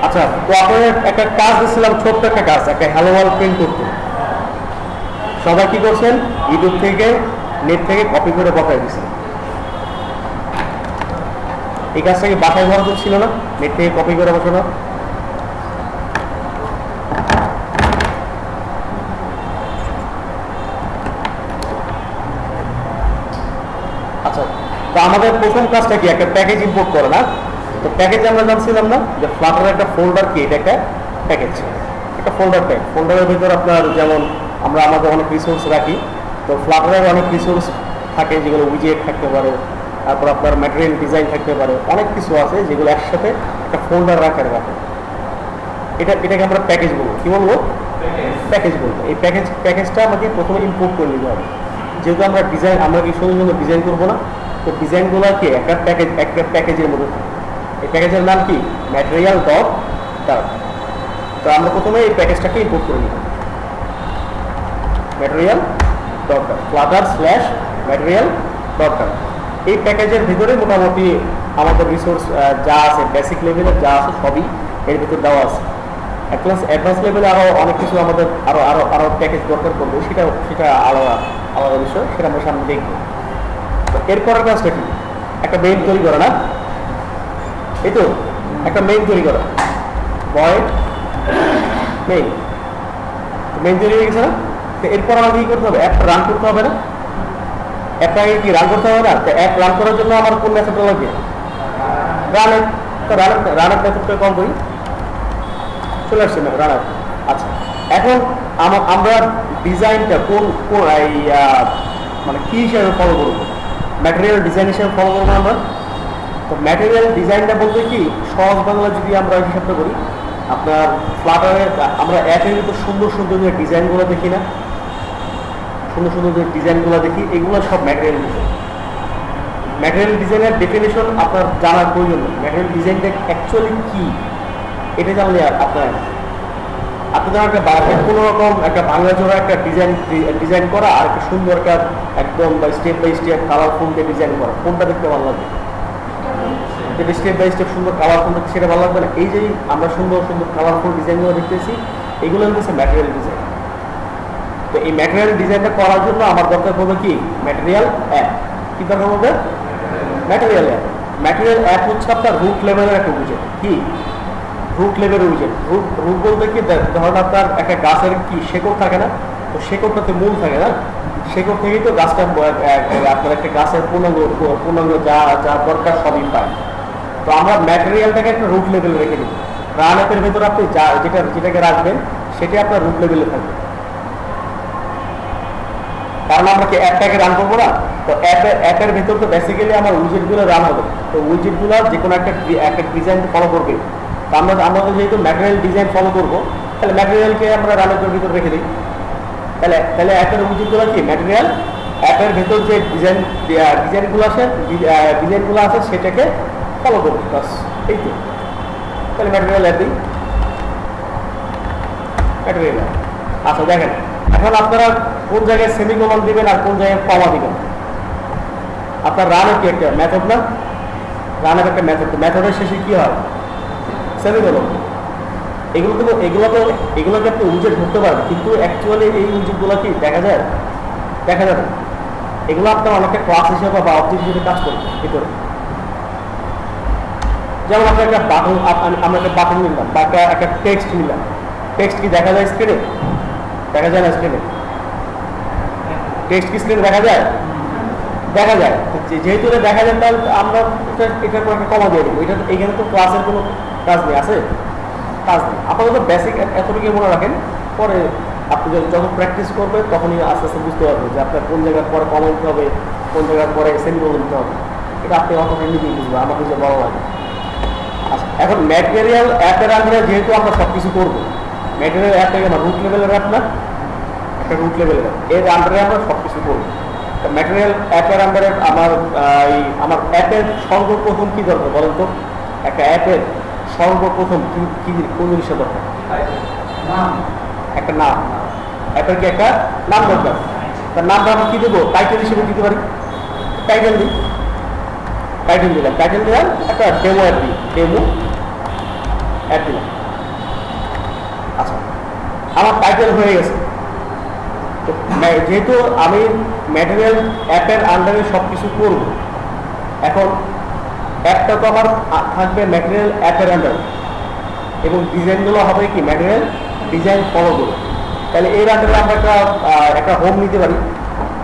আচ্ছা, তো আপনাদের একটা কাজ দিচ্ছিলাম, ছোট্ট একটা কাজ, একটা হ্যালো ওয়ার্ল্ড প্রিন্ট করতে। সবাই কি করছেন, ইউটিউব থেকে নেট থেকে কপি করে বসাই দিচ্ছেন। এই কাজটা কি বাসায় বড় ছিল না, নেট থেকে কপি করে বসানো? আচ্ছা, তো আমাদের প্রথম কাজটা কি, একটা প্যাকেজ ইম্পোর্ট করে না? তো প্যাকেজ আমরা জানছিলাম না যে ফ্লাটারের একটা ফোল্ডার কি, এটা একটা প্যাকেজ, একটা ফোল্ডার টাইপ। ফোল্ডারের ভিতর আপনার যেমন আমরা আমাদের অনেক রিসোর্স রাখি, তো ফ্লাটারের অনেক রিসোর্স থাকে, যেগুলো উইজেট থাকতে পারে, তারপর আপনার ম্যাটেরিয়াল ডিজাইন থাকতে পারে, অনেক কিছু আছে যেগুলো একসাথে একটা ফোল্ডার রাখার রাখে। এটাকে আমরা প্যাকেজ বলবো। কি বলবো? প্যাকেজ বলবো। এই প্যাকেজটা আমাকে প্রথমে ইম্পোর্ট করে নিতে হবে। যেহেতু আমরা কি সুন্দর সুন্দর ডিজাইন করবো না, তো ডিজাইনগুলো কি একটা প্যাকেজের মধ্যে থাকে। এই প্যাকেজের নাম কি, ম্যাটেরিয়াল ডট ডার্ট। তো আমরা প্রথমে এই প্যাকেজটাকে ইম্পোর্ট করে নিব, material dot dart, flutter slash material dot dart. এই প্যাকেজের ভিতরে মোটামুটি আমাদের রিসোর্স যা আছে, বেসিক লেভেলের যা আছে সবই এর ভিতরে দেওয়া আছে। অ্যাডভান্স লেভেলে আরও অনেক কিছু আমাদের আরও প্যাকেজ দরকার পড়বে, সেটা আলাদা আলাদা বিষয়, সেটা আমরা সামনে দেখব। তো এরপরের কাজটা কি, একটা মেইন তৈরি করা না, এই তো একটা মেইন তৈরি করা, ভয়েড মেইন তৈরি হয়ে গেছে না? তো এরপর আমাকে কি করতে হবে, অ্যাপটা রান করতে হবে না? অ্যাপটাকে কি রান করতে হবে না? তো অ্যাপ রান করার জন্য আমার কোন মেথডটা লাগবে? রানের। তো রানের মেথডটা কল করি, চলে আসছে না রানার। আচ্ছা, এখন আমরা ডিজাইনটা কোন মানে কি হিসাবে ফলো করবো? ম্যাটেরিয়াল ডিজাইন হিসাবে ফলো করবো আমরা। তো ম্যাটেরিয়াল ডিজাইনটা বলতে কি, সহজ বাংলা যদি আমরা হিসাবটা করি, আপনার ফ্লাটারের আমরা অ্যাপের ভিতর সুন্দর সুন্দর যে ডিজাইনগুলো দেখি না, সুন্দর সুন্দর যে ডিজাইনগুলো দেখি, এগুলো সব ম্যাটেরিয়াল ডিজাইন। ম্যাটেরিয়াল ডিজাইনের ডেফিনেশন আপনার জানার প্রয়োজন নেই। ম্যাটেরিয়াল ডিজাইনটা অ্যাকচুয়ালি কি, এটা জানলে আপনাদের কোনো রকম একটা ভাঙা জোড়া একটা ডিজাইন করা, আর একটা সুন্দর একটা একদম স্টেপ বাই স্টেপ কালারফুল দিয়ে ডিজাইন করা, কোনটা দেখতে ভালো লাগবে? যেটা স্টেপ বাই স্টেপ সুন্দর কালারফুল, সেটা ভালো লাগবে না? এই যে আমরা সুন্দর সুন্দর কালারফুল ডিজাইনগুলো দেখতেছি, এগুলো হচ্ছে ম্যাটেরিয়াল ডিজাইন। তো এই ম্যাটেরিয়াল ডিজাইনটা করার জন্য আমার দরকার হবে কি, ম্যাটেরিয়াল অ্যাপ। কি দরকার হবে? Material app. ম্যাটেরিয়াল অ্যাপ হচ্ছে আপনার রুট লেভেলের একটা উইজেট। কি রুট লেভেলের উইজেট? রুট বলতে কি, ধরুন আপনার একটা গাছের কি শেকড় থাকে না, তো শেকড়টাতে মূল থাকে না, শেকড় থেকেই তো গাছটা আপনার একটা গাছের পূর্ণাঙ্গ যা যা দরকার সবই পায়। তো আমরা ম্যাটেরিয়ালটাকে একটা রুট লেভেলে রেখে দিই। রান অ্যাপের ভেতরে আপনি যেটাকে রাখবেন সেটা আপনার রুট লেভেলে থাকবে, কারণ আমরা কি অ্যাপটাকে রান করবো না। তো অ্যাপের ভেতর তো বেসিক্যালি আমার উইজেটগুলো রান হবে। তো উইজেটগুলো যে কোনো একটা ডিজাইন ফলো করবে। তো আমরা যেহেতু ম্যাটেরিয়াল ডিজাইন ফলো করবো, তাহলে ম্যাটেরিয়ালকে আমরা রান অ্যাপের ভিতরে রেখে দিই। তাহলে অ্যাপের উইজেটগুলো কি, ম্যাটেরিয়াল অ্যাপের ভেতর যে ডিজাইনগুলো আছে সেটাকে ফলো করবো, বাস এই তো। তাহলে ম্যাটেরিয়াল অ্যাপ দিই, ম্যাটেরিয়াল অ্যাপ। আচ্ছা দেখেন, এখন আপনারা কোন জায়গায় সেমিকোলন দিবেন আর কোন জায়গায় কমা দিবেন। আপনার রানের কি একটা মেথড না, রানের একটা মেথড, মেথডের শেষে কি হয়, সেমিকোলন। এগুলোকে আপনি উইজেট ধরতে পারবেন, কিন্তু অ্যাকচুয়ালি এই উইজেটগুলো কি দেখা যায় না। এগুলো আপনার অনেকটা ক্লাস হিসেবে বা অবজেক্ট হিসেবে কাজ করবে ভিতরে। যেমন আপনার একটা বাটন, আমরা একটা বাটন নিলাম বা একটা টেক্সট নিলাম, টেক্সট কি দেখা যায় স্ক্রিনে? দেখা যায় না স্ক্রিনে? টেক্সট কি স্ক্রিনে দেখা যায়? দেখা যায়। যেহেতু এটা দেখা যায়, তাহলে আমরা এটার পর একটা কমা দিয়ে দেবো। এখানে তো ক্লাসের কোনো কাজ নেই, আছে কাজ নেই। আপাতত বেসিক এতটুকু মনে রাখেন, পরে আপনি যখন প্র্যাকটিস করবেন তখনই আস্তে আস্তে বুঝতে পারবেন যে আপনার কোন জায়গার পরে কমা দিতে হবে, কোন জায়গার পরে সেমিকোলন দিতে হবে। এটা আপনি অতটা নিজেই বুঝবেন, আমাকে যে বড় লাগে। আচ্ছা, এখন ম্যাটেরিয়াল অ্যাপের আন্ডারে যেহেতু আমরা সব কিছু করবো, ম্যাটেরিয়াল অ্যাপ থেকে আমার রুট লেভেলের অ্যাপ না, একটা রুট লেভেলের এর আন্ডারে আমরা সব কিছু করবো। ম্যাটেরিয়াল অ্যাপের আন্ডারে আমার অ্যাপের সর্বপ্রথম কি দরকার বলেন তো? একটা অ্যাপের সর্বপ্রথম কি কোন জিনিসটা দরকার? একটা নাম। অ্যাপের কি একটা নাম দরকার? তার নামটা আমরা কি দেবো? টাইটেল হিসেবে দিতে পারি। টাইটেল দিই, টাইটেল দিলাম একটা ডেমো অ্যাপ দিই, ডেমো অ্যাপ দিলাম। আমার টাইটেল হয়ে গেছে। তো যেহেতু আমি ম্যাটেরিয়াল অ্যাপের আন্ডারে সব কিছু করব, এখন অ্যাপটা তো আমার থাকবে ম্যাটেরিয়াল অ্যাপের আন্ডারে, এবং ডিজাইনগুলো হবে কি ম্যাটেরিয়াল ডিজাইন ফলো করবো। তাহলে এর আন্ডারে আমরা একটা হোম নিতে পারি।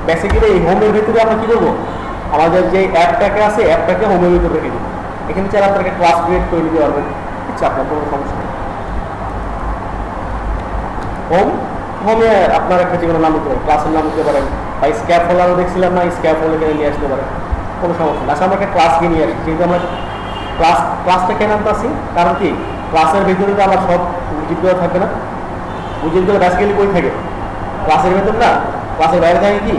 বেসিক্যালি এই হোমের ভিতরে আমরা কী করবো, আমাদের যে অ্যাপটাকে আছে অ্যাপটাকে হোমের ভিতরে রেখে দিই। এখানে চাইলে আপনাকে ক্লাস ক্রিয়েট করে নিতে পারবেন, ইচ্ছা আপনার কোনো সমস্যা নেই। হোমে আপনার একটা যে কোনো নাম দিতে পারেন, ক্লাসের নাম দিতে পারেন, বা স্ক্যাপ হোল্ডারও দেখছিলাম না, স্ক্যাপ হোল্ডার এখানে নিয়ে আসতে পারেন, কোনো সমস্যা নেই। আসলে আমরা একটা ক্লাসকে নিয়ে আসি, যেহেতু আমরা ক্লাসটা কেন আনতে আসি, কারণ কি ক্লাসের ভিতরে তো আমার সব উইজিটগুলো থাকবে না। উইজিটগুলো বেসিক্যালি কই থাকে, ক্লাসের ভেতর না, ক্লাসের বাইরে থাকে কি,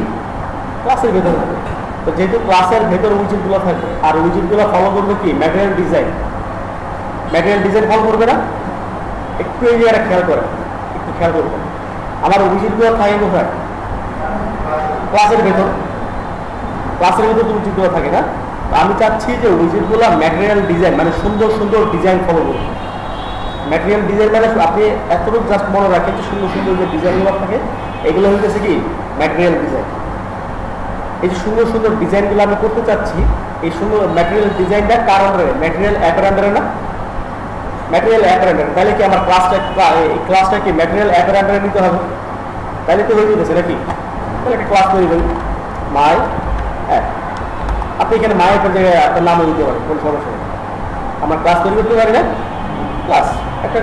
ক্লাসের ভেতর থাকে। তো যেহেতু ক্লাসের ভেতর উইজিটগুলো থাকবে, আর উইজিটগুলো ফলো করবে কি material design, material design follow করবে না। একটু এই জায়গাটা খেয়াল করেন, একটু খেয়াল করবেন, আমার উইজিটগুলো থাকে কোথায়, ক্লাসের ভেতর। ক্লাসের ভেতর তো উইজিটগুলো থাকে না। আমি চাচ্ছি যে উইজিটগুলো ম্যাটেরিয়াল ডিজাইন মানে সুন্দর সুন্দর ডিজাইন ফলো করবে। ম্যাটেরিয়াল ডিজাইন মানে আপনি এতটুকু জাস্ট মনে রাখেন যে সুন্দর সুন্দর যে ডিজাইনগুলো থাকে এগুলো হইতেছে কি ম্যাটেরিয়াল ডিজাইন। এই যে সুন্দর সুন্দর ডিজাইনগুলো আমি করতে চাচ্ছি, এই সুন্দর ম্যাটেরিয়াল ডিজাইনটা কার আন্ডারে, ম্যাটেরিয়াল অ্যাপের আন্ডারে না, ম্যাটেরিয়াল অ্যাপের আন্ডারে। তাহলে কি আমার ক্লাসটা কি ম্যাটেরিয়াল অ্যাপের আন্ডারে নিতে হবে, তাহলে তো হয়ে যেতেছে নাকি। তাহলে একটা ক্লাস তৈরি করি মাই অ্যাপ। আপনি এখানে মাই অ্যাপের জায়গায় আপনার নামও দিতে পারেন, কোনো সমস্যা নেই। আমার ক্লাস তৈরি করতে পারি না, ক্লাস একটা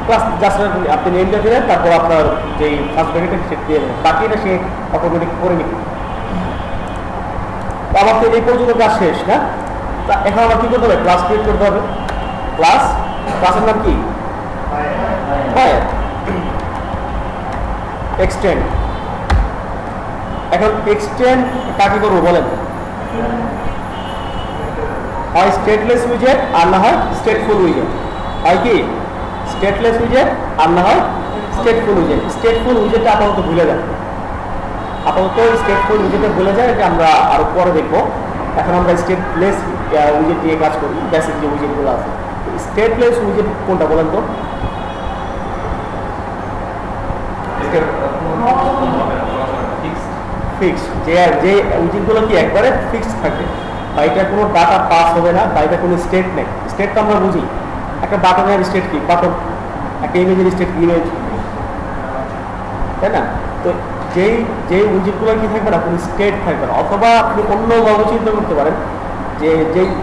ক্লাস জাস্ট আপনি নেমটা দিলেন, তারপর আপনার যেই ফার্স্ট ব্র্যাকেটটা সেটা দিয়ে দেবেন, বাকিটা সে অটোমেটিক করে নিবে। তো আমার তো এই পর্যন্ত কাজ শেষ না। তা এখন আমার কী করতে হবে, ক্লাস ক্রিয়েট করতে হবে। ক্লাসের নাম কি, এক্সটেন্ড। এখন এক্সটেন্ড কাকে করবো বলেন, হয় স্টেটলেস উইজেট আর না হয় স্টেটফুল উইজেট। হয় কি স্টেটলেস উইজেট আর না হয় স্টেটফুল উইজেট। স্টেটফুল উইজেটটা আপাতত ভুলে যায়, আপাতত স্টেটফুল উইজেটে ভুলে যায়, যে আমরা আরো পরে দেখবো। এখন আমরা স্টেটলেস উইজেট দিয়ে কাজ করি, বেসিক যে উইজেটগুলো আছে। স্টেটলেস উইজেট কোনটা বলেন তো, ফিক্স, যে উইজেটগুলো কি একবারে ফিক্সড থাকে, বা এটা কোনো ডাটা পাস হবে না, বা এটা কোনো স্টেট নেই। স্টেট তো আমরা বুঝি, একটা বাটনের স্টেট কি, বাটন, একটা ইমেজের স্টেট ইমেজ, তাই না। তো যেই উইজেটগুলো কি থাকবে না, কোনো স্টেট থাকবে না। অথবা আপনি অন্যভাবে চিন্তা করতে পারেন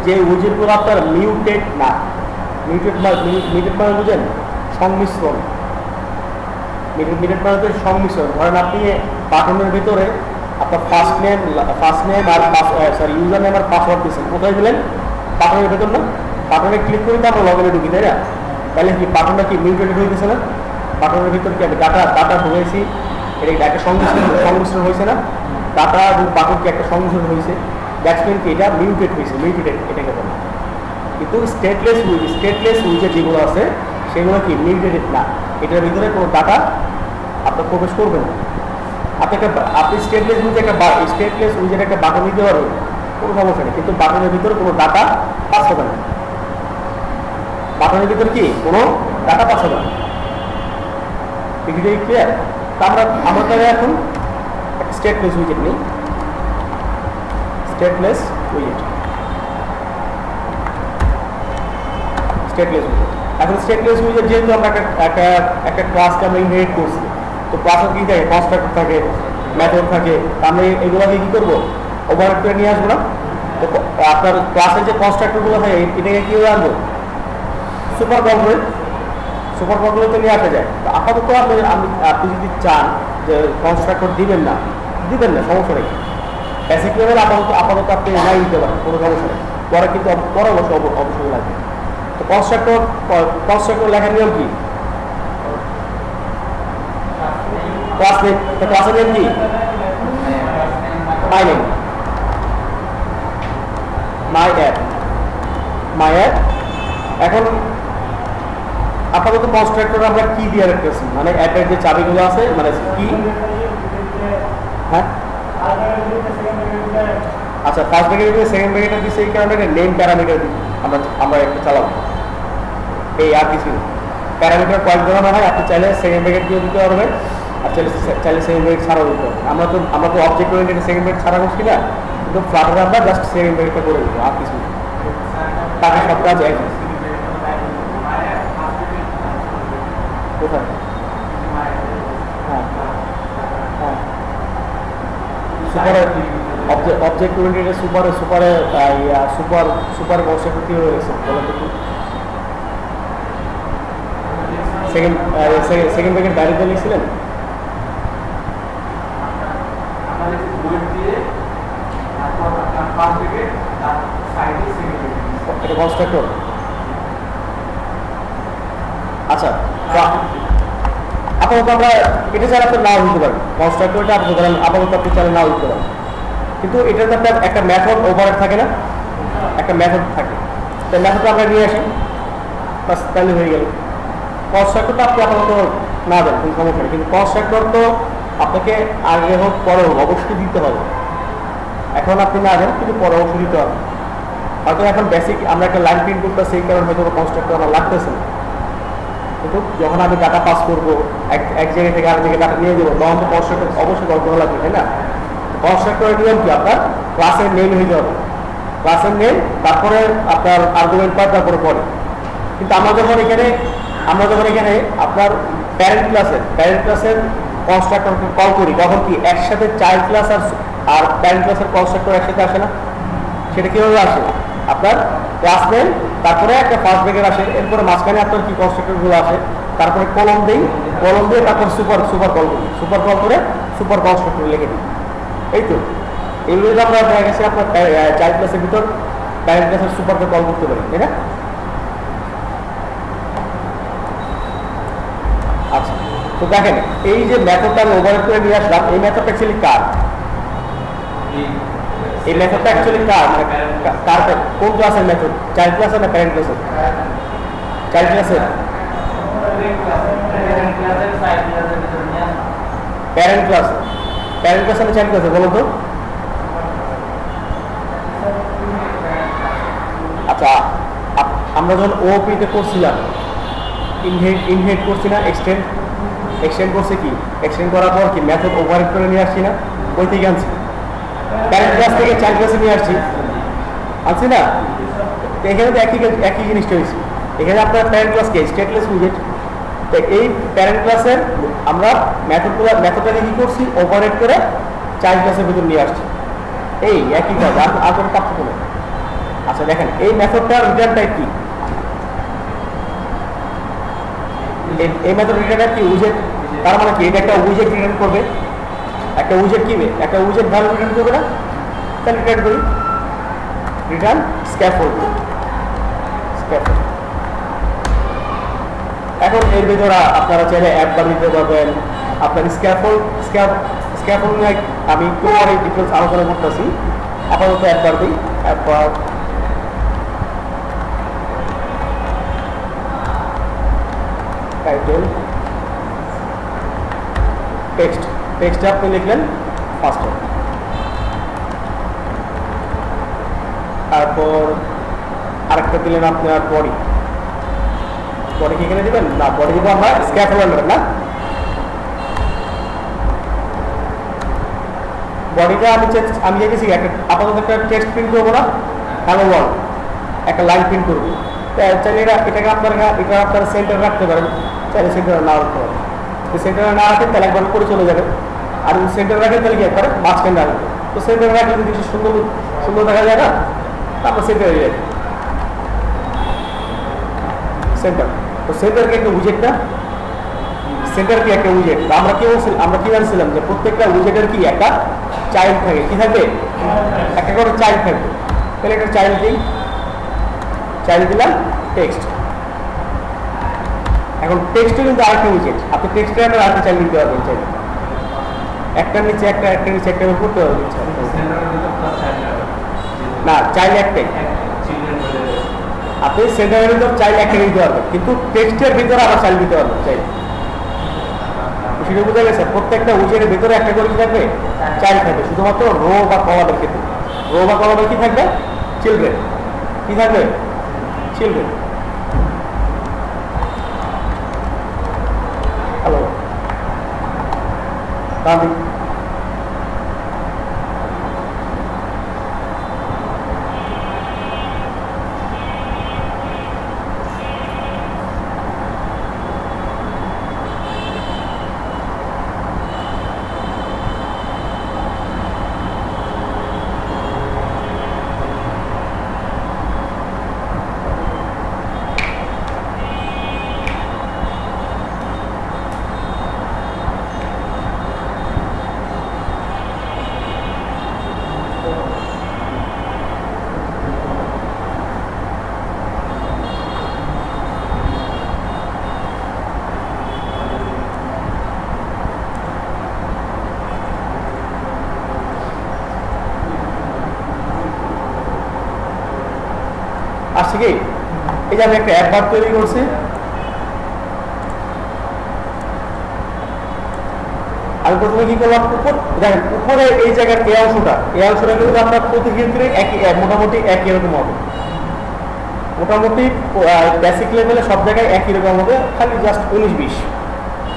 যে উইজেটগুলো আপনার মিউটেড না, মিউটেড মানে বুঝেন সংমিশ্রণ, মিউটেড মানে হচ্ছে সংমিশ্রণ। ধরেন আপনি বাটনের ভিতরে আপনার ফার্স্ট নেম আর ইউজার নেম আর পাসওয়ার্ড দিচ্ছেন, কোথায় দিলেন, বাটনের ভেতর না। বাটনে ক্লিক করে তো আমরা লগইনে ঢুকি, তাই না। তাহলে কি বাটনটা কি মিউটেড হয়ে গেছে না, বাটনের ভিতর কি আমি ডাটা ঢুকেছি, এটা একটা সংমিশ্রণ হয়েছে না, ডাটা এবং বাটন কি একটা সংমিশ্রণ হয়েছে, ব্যাটসম্যান কি এটা মিউটেড হয়েছে, মিউটেড এটাকে বলে। কিন্তু স্টেটলেস উইজেট যেগুলো আছে সেগুলো কি মিউটেড না, এটার ভিতরে কোনো ডাটা আপনার প্রবেশ করবে না। আপনি স্টেটলেস উইজেট একটা বাটন দিতে পারবেন, কোনো সমস্যা নেই, কিন্তু বাটনের ভিতরে কোনো ডাটা পাস হবে না। বাটনের ভিতরে কি কোনো ডাটা পাস হবে না, এটাই ক্লিয়ার। তা আমরা তাহলে এখন একটা স্টেটলেস উইজেট নিই, স্টেটলেস উইজেট। এখন স্টেটলেস উইজেট যেহেতু আমরা একটা ক্লাসকে আমরা ইনহেরিট করছি, তো ক্লাসের কি থাকে, কনস্ট্রাক্টর থাকে, মেথড থাকে, আমরা এগুলোকে কি করবো, ওভাররাইড করে নিয়ে আসবো না। তো আপনার ক্লাসের যে কনস্ট্রাক্টরগুলো থাকে এটাকে কীভাবে আনবো, সুপার কম্পিউটারতে নিয়ে আসা যায়। তো আপাতত আপনি যদি চান যে কনস্ট্রাক্টর দিবেন না, সমস্যা নেই। বেসিক লেভেল আপাতত আপনি নাই দিতে পারেন, কোনো সমস্যা নেই। পরে কিন্তু পরে অবশ্যই লাগবে। তো কনস্ট্রাক্টর লেখার নিয়ম কি, ক্লাসের নেম কি, মাই অ্যাপ। এখন আপাতত কনস্ট্রাক্টর আমরা কি দিয়ে রাখতেছি, মানে অ্যাপের যে চাবিগুলো আছে, মানে কি, হ্যাঁ আচ্ছা, ফার্স্ট ব্র্যাকেট সেকেন্ড ব্র্যাকেট দিচ্ছে, এই কারণে নেম প্যারামিটার দিই আমরা একটা চালাবো, এই আর কিছু প্যারামিটার কয়েক ধরনের হয়, আপনি চাইলে সেকেন্ড ব্র্যাকেট দিয়ে দিতে পারবেন, আর চাইলে সেকেন্ড ব্র্যাকেট ছাড়াও দিতে পারবেন। আমরা তো অবজেক্ট ওরিয়েন্টেড সেকেন্ড ব্র্যাকেট ছাড়া করছি না, কিন্তু ফ্লাটারে আমরা জাস্ট সেকেন্ড ব্র্যাকেটটা করে দেবো, আর কিছু না। তাকে সব কাজ এক কোথায়? হ্যাঁ হ্যাঁ, সুপারে অবজেক্ট ওরিয়েন্টেড সুপারে সুপারে সুপার সুপার কনসেপ্ট কি হয়ে গেছে বলেন তো? সেকেন্ড ব্র্যাকেট বাইরে দিয়ে লিখছিলেন? এটা কনস্ট্রাক্টর। আচ্ছা, আপাতত আমরা এটা চাইলে আপনি নাও দিতে পারেন, কনস্ট্রাক্টরটা আপনি ধরেন আপাতত আপনি চাইলে নাও দিতে পারেন, কিন্তু এটার তো একটা মেথড ওভারহেড থাকে না, একটা মেথড থাকে, তো মেথডটা আমরা নিয়ে আসি, বাস তাহলে হয়ে গেল। কনস্ট্রাক্টরটা আপনি আপাতত না দেন কোনো সমস্যা নেই, কিন্তু কনস্ট্রাক্টর তো আপনাকে আগে হোক পরে হোক অবশ্যই দিতে হবে। এখন আপনি না দেন, কিন্তু পরে অবশ্যই দিতে হবে। হয়তো এখন বেসিক আমরা একটা লাইন প্রিন্ট করতে সেই কারণে হয়তো কনস্ট্রাক্টর আমার লাগতেছে না, কিন্তু যখন আমি ডাটা পাস করবো এক জায়গা থেকে আরেক জায়গায় ডাটা নিয়ে যাবো, তখন তো কনস্ট্রাক্টর অবশ্যই কন্ট্রোল লাগবে, তাই না? কনস্ট্রাক্টরের নিয়ম কি, আপনার ক্লাসের নেম হয়ে যাবে, ক্লাসের নেম, তারপরে আপনার আর্গুমেন্ট পার্ট, তারপরে পরে। কিন্তু আমরা যখন এখানে আপনার প্যারেন্ট ক্লাসের কনস্ট্রাক্টরকে কল করি, তখন কি একসাথে চাইল্ড ক্লাস আর প্যারেন্ট ক্লাসের কনস্ট্রাক্টর একসাথে আসে না? সেটা কিভাবে আসে? আপনার ক্লাস নেম, তারপরে একটা ফার্স্ট ব্র্যাকেট আসে, এরপরে মাঝখানে আপনার কি কনস্ট্রাক্টরগুলো আসে, তারপরে কলম দিয়ে তারপর সুপার কল করি, সুপার কল করে সুপার কনস্ট্রাক্টর লিখে দিই। এই তো এইগুলো আমরা দেখা গেছে আপনার চাইল্ড ক্লাসের ভিতর প্যারেন্ট ক্লাসের সুপারকে কল করতে পারি, তাই না? আচ্ছা, তো দেখেন এই যে মেথডটা আমি ওভারহেড করে নিয়ে আসলাম, এই মেথডটা অ্যাকচুয়ালি কার? এই মেথডটা অ্যাকচুয়ালি কার, মানে কার কোন ক্লাসের মেথড? চাইল্ড ক্লাসের না প্যারেন্ট ক্লাসের? চাইল্ড ক্লাসের। প্যারেন্ট ক্লাস না চাইল্ড ক্লাসের বলো তো? আচ্ছা, আমরা যখন ওপিতে করছিলাম ইনহেড করছি না, এক্সটেন্ড করছে কি, এক্সটেন্ড করার পর কি মেথড ওভারহেড করে নিয়ে আসছি না, ওই থেকে আনছি, প্যারেন্ট ক্লাস থেকে চাইল্ড ক্লাসে নিয়ে আনছি না? এখানে তো একই জিনিসটা হয়েছে, এখানে আপনার প্যারেন্ট ক্লাসকে স্টেটলেস উইজেট, তো এই প্যারেন্ট ক্লাসের আমরা মেথডটাকে কি করছি, ওভারহেড করে চাইল্ড ক্লাসের ভিতর নিয়ে আসছি, এই একই কাজ, আর কোনো পার্থক্য নেই। আচ্ছা দেখেন এই মেথডটার রিটার্ন টাইপ কি, এই মেথড রিটার্ন টাইপ কি উইজেট, তার মানে কি এটা একটা উইজেট রিটার্ন করবে, একটা উইজেট ভ্যালু রিটার্ন করবে না? তাহলে রিটার্ন করি রিটার্ন স্ক্যাফোল্ড। এখন এর ভিতরে আপনারা চাইলে অ্যাপ বার দিতে পারবেন, আপনার স্ক্যাফোল্ড নিয়ে আমি একটু পরে ডিটেলস আলোচনা করতেছি, আপাতত অ্যাপ বার দিই। অ্যাপ বার টাইটেল টেক্সটে আপনি লিখলেন ফার্স্ট, তারপর আরেকটা দিলেন আপনার বডি কি এখানে দিবেন না, বডি দিব আমরা স্ক্যাফোল্ড না, বডিটা আমি দেখেছি আপাতত একটা টেক্সট প্রিন্ট করবো না, হ্যালো ওয়ার্ল্ড একটা লাইন প্রিন্ট করবো, চাইলে এটাকে আপনারা সেন্টার রাখতে পারেন, চাইলে সেন্টার না রাখতে পারেন, সেন্টারে না রাখেন তাহলে একবার করে চলে যাবে, আর যদি সেন্টার রাখেন তাহলে কি একবারে মাঝখানে রাখবেন, তো সেন্টার রাখলে যদি সুন্দর দেখা যায় না, তারপর সেন্টারে যাবে সেন্টার, তো সেন্টার কি একটা উইজেট, আমরা কি জানছিলাম যে প্রত্যেকটা উইজেটের কি একটা চাইল্ড থাকে, কি থাকবে, একটা করে চাইল্ড থাকবে, তাহলে একটা চাইল্ড দিলাম টেক্সট। এখন টেক্সটে কিন্তু আরেকটা উইজেট, আপনি টেক্সটে আরেকটা চাইল্ড দিতে পারবেন, চাইলে একটার নিচে একটা করতে পারবেন না, চাইল্ড একটাই, আপনি সেন্টারের ভিতর চাইল্ড একটা দিতে পারবেন, কিন্তু টেক্সটের ভিতরে আবার চাইল্ড দিতে পারবেন চাইল্ড, সেটা বোঝা গেছে? প্রত্যেকটা উইজেটের ভিতরে একটা করে কি থাকবে, চাইল্ড থাকবে, শুধুমাত্র রো বা কলামের ক্ষেত্রে। রো বা কলামের কি থাকবে, চিলড্রেন, কি থাকবে, চিলড্রেন। ডান দিক। আসছে কি, এই যে আমি একটা অ্যাপ বার তৈরি করছি, আমি প্রথমে কি করলাম, দেখেন উপরে এই জায়গার এই অংশটা কিন্তু আপনার প্রতি ক্ষেত্রে একই মোটামুটি একই রকম হবে, মোটামুটি বেসিক লেভেলে সব জায়গায় একই রকম হবে, খালি জাস্ট 19-20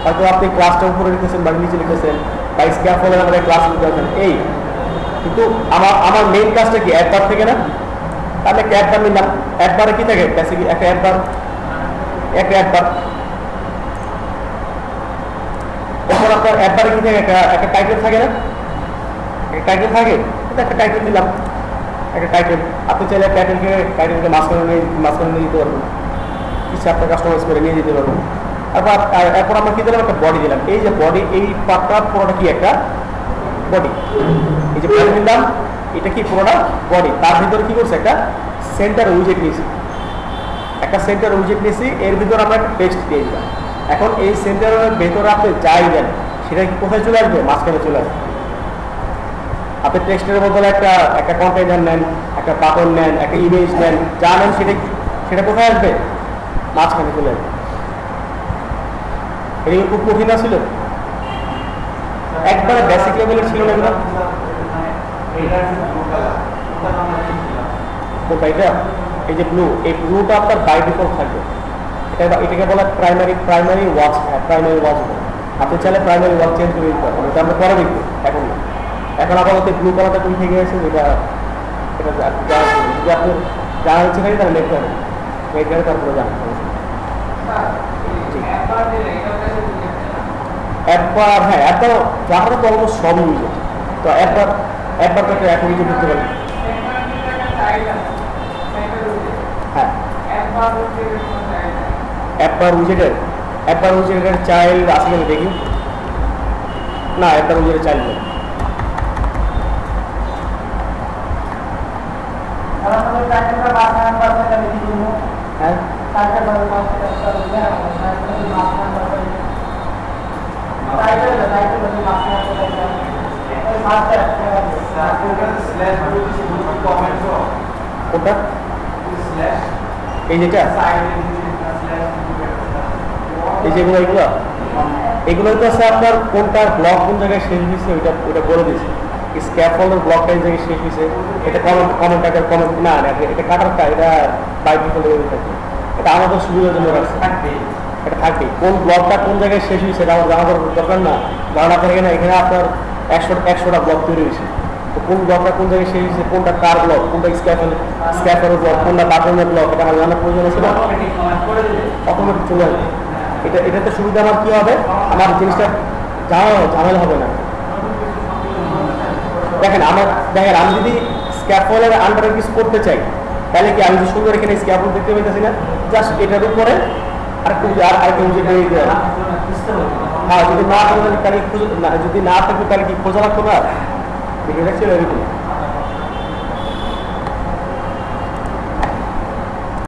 হয়তো আপনি ক্লাসটা উপরে লিখেছেন বা নিচে লিখেছেন বা স্ক্যাফোল্ডের আমাদের ক্লাস লিখেছেন এই, কিন্তু আমার মেইন কাজটা কি অ্যাপ বার থেকে না, তাহলে একটা অ্যাপ বার নিলাম, অ্যাপ বারে কি থাকে বেসিক একটা অ্যাপ বার, এরপর আপনার অ্যাপ বারে কি থাকে একটা টাইটেল থাকে না, টাইটেল থাকে, একটা টাইটেল দিলাম, একটা টাইটেল, আপনি চাইলে টাইটেলকে মাঝখানে নিয়ে দিতে পারবেন, কিছু আপনার কাস্টমাইজ করে নিয়ে দিতে পারবেন। এরপর আমরা কি দিলাম, একটা বডি দিলাম, এই যে বডি এই পার্টটা পুরোটা কি একটা বডি, এই যে বডি দিলাম এটা কি পুরোটা বডি, তার ভিতরে কি করছে একটা সেন্টার উইজেট নিয়েছি, এর ভিতরে আমরা একটা টেক্সট দিয়ে দিলাম। এখন এই সেন্টারের ভেতরে আপনি যাই দেন সেটা কি কোথায় চলে আসবে, মাঝখানে চলে আসবে। আপনি টেক্সটের বদলে একটা কন্টেইনার নেন, একটা বাটন নেন, একটা ইমেজ নেন, যা নেন সেটা কোথায় আসবে, মাঝখানে চলে আসবে। এটা খুব কঠিন ছিল, একবারে বেসিক লেভেলের ছিল না এগুলো। এটা এই যে ব্লু, এই ব্লুটা আপনার বাই ডিফল্ট থাকবে, এটাকে বলা প্রাইমারি ওয়াচ, আপনি চাইলে প্রাইমারি ওয়াচ চেঞ্জ করে দিতে পারবেন, এটা আমরা পরে দেখবো, এখন না। এখন আপাতত ব্লু কালারটা কোন থেকে গেছে যেটা যদি আপনি জানা হচ্ছে খালি তাহলে লিখতে হবে, তারপরে জানা একবার, হ্যাঁ একবার জানাটা তো অলমোস্ট সবই উইজেট, তো একবার তো একটা এখন উইজেট করতে পারবেন। হ্যাঁ একবার উইজেটের চাইল্ড আসলে দেখি না, একবার উইজেটের চাইল্ড নেই। হ্যাঁ কোনটা, এই যেটা এই যেগুলো এগুলো তো আছে আপনার কোনটা ব্লক কোন জায়গায় শেষ হয়েছে ওইটা বলে দিয়েছে, স্ক্যাফোল্ডের ব্লকটা এই জায়গায় শেষ হয়েছে, এটা কমেন্ট না এটা কাটারটা, এটা বাই ডিফল্ট থাকে, এটা আমাদের সুবিধার জন্য রাখছে, এটা থাকবে কোন ব্লকটা কোন জায়গায় শেষ হয়েছে এটা আমার জানার দরকার না, জানা থাকে না। এখানে আপনার 100টা ব্লক তৈরি হয়েছে, তো কোন ব্লকটা কোন জায়গায় শেষ হয়েছে, কোনটা কার ব্লক, কোনটা স্ক্যাফোল্ডের ব্লক, কোনটা বাটনের ব্লক, এটা আমার জানার প্রয়োজন আছে না, অটোমেটিক চলে আসবে। এটাতে সুবিধা আমার কি হবে, আমার জিনিসটা ঝামেলা হবে না। দেখেন আমি যদি স্ক্যাফোল্ডের আন্ডারে কিছু করতে চাই তাহলে কি আমি যে সুন্দর এখানে স্ক্যাফোল্ড দেখতে পাইতেছি না, জাস্ট এটার উপরে আরেকটু উইজেট দিয়ে দিতে হবে। হ্যাঁ যদি না থাকে তাহলে কি খোঁজা লাগতো না, ভিডিওটা ছিল এরকম।